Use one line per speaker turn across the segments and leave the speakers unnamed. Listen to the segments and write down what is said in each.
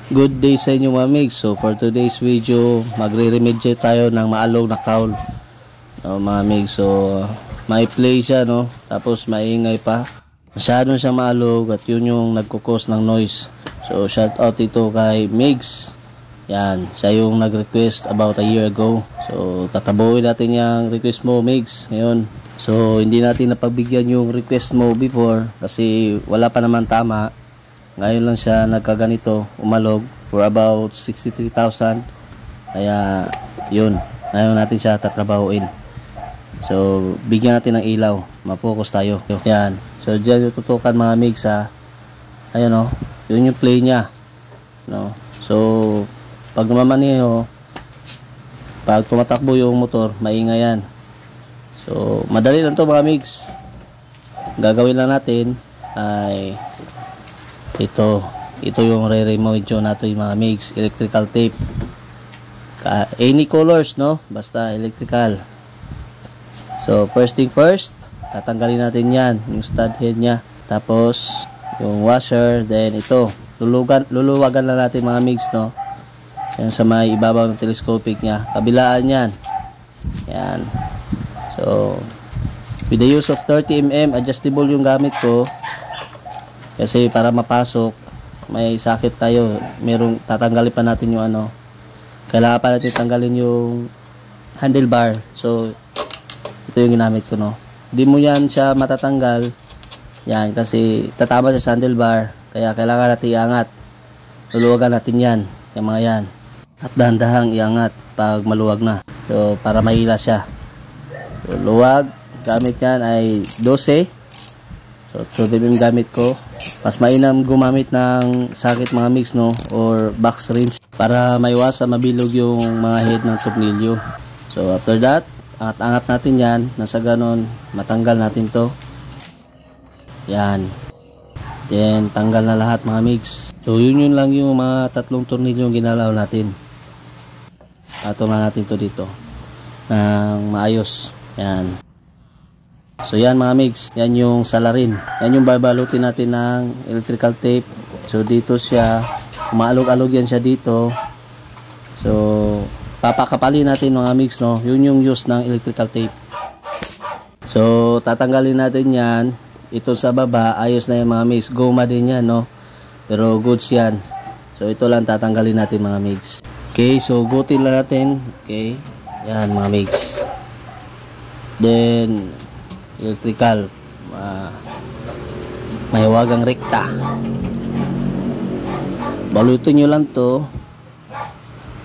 Good day sa inyo mga migs. So for today's video, magre-remedyo tayo ng maalog na cowl, mga migs. So may play siya, no, tapos maingay pa, masyado siya maalog at yun yung nagkukos ng noise. So shout out ito kay Migs. Yan, siya yung nag-request about a year ago. So tatabuhin natin yung request mo, Migs, ngayon. So hindi natin napagbigyan yung request mo before kasi wala pa naman tama. Ngayon lang siya nagkaganito, umalog for about 63,000. Kaya yun, ngayon natin siya tatrabahuin. So bigyan natin ng ilaw, ma-focus tayo. Yan, so dyan yung tutukan mga migs, ha. Ayan, o, yun yung play niya, no? So pag namamaneho, pag tumatakbo yung motor, maingay yan. So madali lang to mga migs. Gagawin lang natin ay ito yung re-remove natin mga migs, electrical tape, any colors, no, basta electrical. So first thing first, tatanggalin natin yan, yung stud head nya, tapos yung washer, then ito luluwagan lang natin mga migs, no, yung sa may ibabaw ng telescopic nya, kabilaan yan. Yan, so with the use of 30mm adjustable yung gamit ko. Kasi para mapasok, may sakit tayo, merong tatanggalin pa natin yung ano, kailangan pa natin tanggalin yung handlebar. So ito yung ginamit ko, no. Hindi mo yan siya matatanggal yan kasi tatama sa handlebar, kaya kailangan natin iangat. Luluwagan natin yan, yung mga yan, at dahan-dahang iangat pag maluwag na, so para mahila siya. So luwag, gamit yan ay 12. So 2mm gamit ko. Mas mainam gumamit ng sakit mga mix, no, or box wrench para maiwasan mabilog yung mga head ng tornilyo. So after that, angat natin yan, nasa ganon matanggal natin to. Yan, then tanggal na lahat mga mix. So yun lang yung mga tatlong tornilyo ginalaw natin. Patong na natin to dito ng maayos. Yan. So yan mga migs, yan yung salarin. Yan yung babalutin natin ng electrical tape. So dito siya, umaalog-alog yan siya dito. So papakapalin natin mga migs, no. Yun yung use ng electrical tape. So tatanggalin natin yan. Ito sa baba, ayos na yung mga migs. Goma din yan, no, pero goods yan. So ito lang tatanggalin natin mga migs. Okay, so gutin lang natin. Okay, yan mga migs. Then electrical, may wagang rekta, balutin nyo lang to.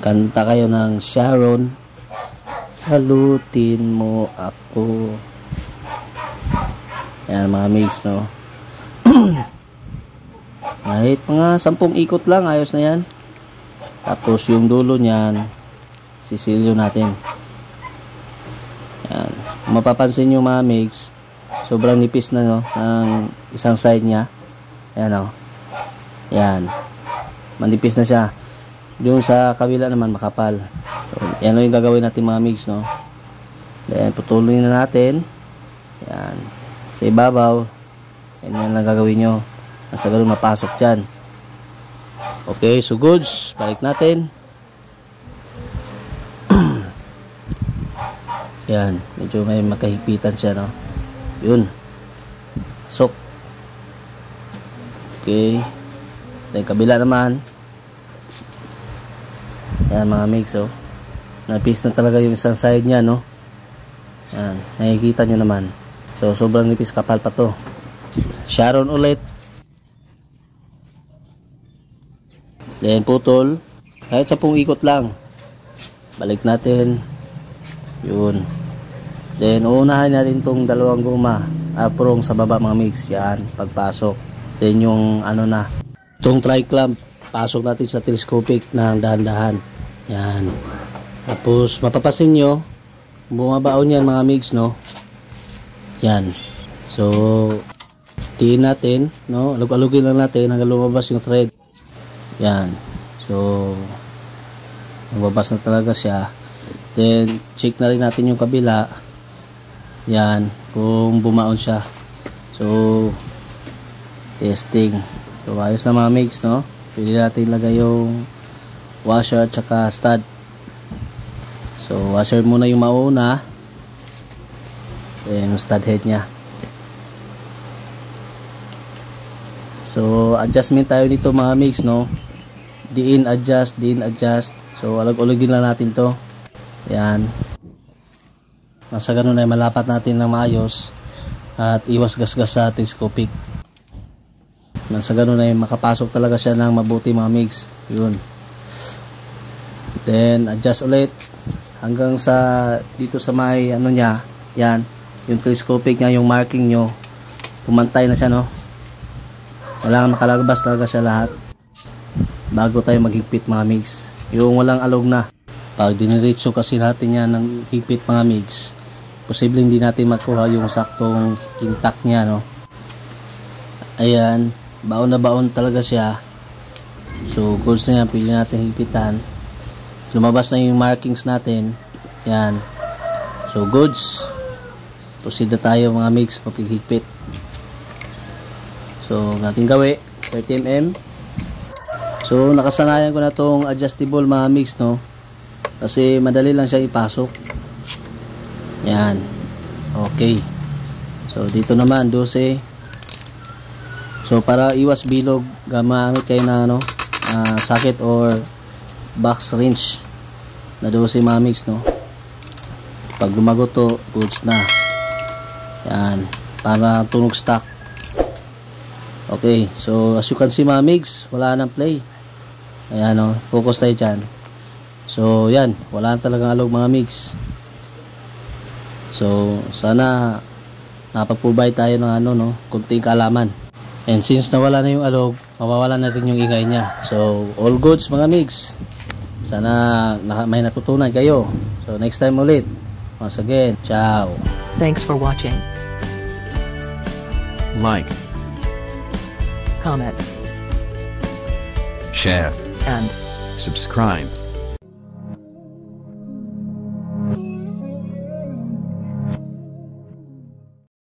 Kanta kayo ng Sharon, balutin mo ako. Yan mga migs, no. Kahit mga 10 ikot lang, ayos na yan. Tapos yung dulo nyan, sisilyo natin. Yan, mapapansin nyo mga migs, sobrang nipis na, no, ng isang side nya. Ayan, o, yan, manipis na siya. Yung sa kabila naman makapal. So, yan yung gagawin natin mga migs, no. Then putulin na natin yan sa ibabaw. Yan lang gagawin nyo, nasa ganun mapasok dyan. Okay, so goods, balik natin. Yan, medyo may makahigpitan siya, no. Yun, sok. Okay, then kabila naman. Yan mga migs, oh, napis na talaga yung isang side nya, no. Yan, nakikita nyo naman. So sobrang nipis, kapal pa to. Sharon ulit. Then putol, kahit 10 ikot lang. Balik natin. Yun. Then uunahin natin tong dalawang guma, aprong sa baba mga migs. Yan, pagpasok. Then yung ano na, itong tri-clamp, pasok natin sa telescopic ng dahan-dahan. Yan. Tapos mapapasin nyo, bumabaon yan mga migs, no. Yan. So tiin natin, no, alug-alugin lang natin hanggang lumabas yung thread. Yan. So lumabas na talaga siya. Then check na rin natin yung kabila. Yan, kung bumaon siya. So Testing. So ayos na mga mix, no? Pwede natin ilagay yung washer at saka stud. So washer muna yung mauna, then yung stud head nya. So adjustment tayo dito mga mix, no? Diin adjust, diin adjust. So alag-ulagin lang natin to. Yan. Nasa ganun ay malapat natin ng maayos at iwas gasgas sa telescopic. Nasa ganun ay makapasok talaga siya ng mabuti mga mix. Yun. Then adjust ulit hanggang sa dito sa may ano nya. Yan. Yung telescopic nya, yung marking nyo, pumantay na siya, no? Walang makalagabas talaga siya lahat bago tayo maghigpit mga mix. Yung walang alog na. Pag diniretso kasi natin yan ng higpit mga mix, posibleng hindi natin makuha yung saktong intact nya, no? Ayan, baon na baon talaga siya. So goods na yan, pili natin higpitan. Lumabas na yung markings natin. Yan. So goods. Proceed na tayo mga mix, paghigpit. So ating gawi 30mm. So nakasanayan ko na tong adjustable mga mix, no? Kasi madali lang siya ipasok. Yan. Okay. So dito naman 12. So para iwas bilog, gamamit kayo na ano, socket or box wrench na 12 mga mix, no? Pag lumago to, goods na. Yan. Para tunog stock. Okay. So as you can see mga mix, wala nang play. Ayan, no? Focus tayo dyan. So yan, wala talagang alog mga mix. So sana napag-provide tayo ng ano, no, kunting kaalaman. And since nawala na yung alog, mawawala na rin yung ingay niya. So all goods mga mix. Sana may natutunan kayo. So next time ulit. Once again, ciao.
Thanks for watching.
Like,
Comments
share,
and
subscribe.